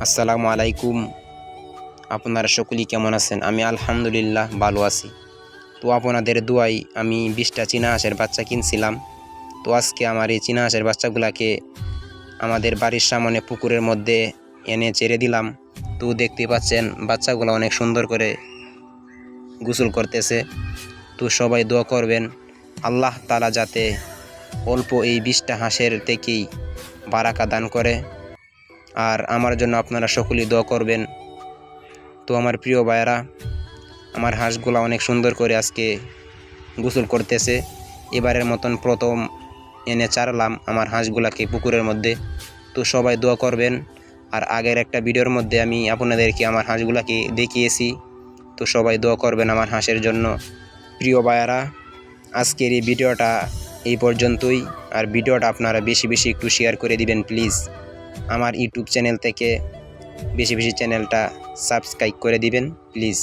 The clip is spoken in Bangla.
আসসালামু আলাইকুম। আপনারা সকলেই কেমন আছেন? আমি আলহামদুলিল্লাহ ভালো আছি। তো আপনাদের দোয়ায় আমি 20টা চীনা হাঁসের বাচ্চা কিনছিলাম। তো আজকে আমার এই চীনা হাঁসের বাচ্চাগুলাকে আমাদের বাড়ির সামনে পুকুরের মধ্যে এনে ছেড়ে দিলাম। তো দেখতে পাচ্ছেন বাচ্চাগুলো অনেক সুন্দর করে গোসল করতেছে। তো সবাই দোয়া করবেন আল্লাহ তাআলা যাতে অল্প এই 20টা হাঁসের থেকেই বারাকা দান করে। আর আমার জন্য আপনারা সকলেই দোয়া করবেন। তো আমার প্রিয় ভাইয়েরা, আমার হাঁসগুলা অনেক সুন্দর করে আজকে গোসল করতেছে। এবারের মতন প্রথম এনে ছাড়লাম আমার হাঁসগুলাকে পুকুরের মধ্যে। তো সবাই দোয়া করবেন। আর আগের একটা ভিডিওর মধ্যে আমি আপনাদেরকে আমার হাঁসগুলাকে দেখিয়েছি। তো সবাই দোয়া করবেন আমার হাঁসের জন্য। প্রিয় ভাইয়েরা, আজকের এই ভিডিওটা এই পর্যন্তই। আর ভিডিওটা আপনারা বেশি বেশি একটু শেয়ার করে দিবেন প্লিজ। আমার ইউটিউব চ্যানেল থেকে বেশি বেশি চ্যানেলটা সাবস্ক্রাইব করে দিবেন প্লিজ।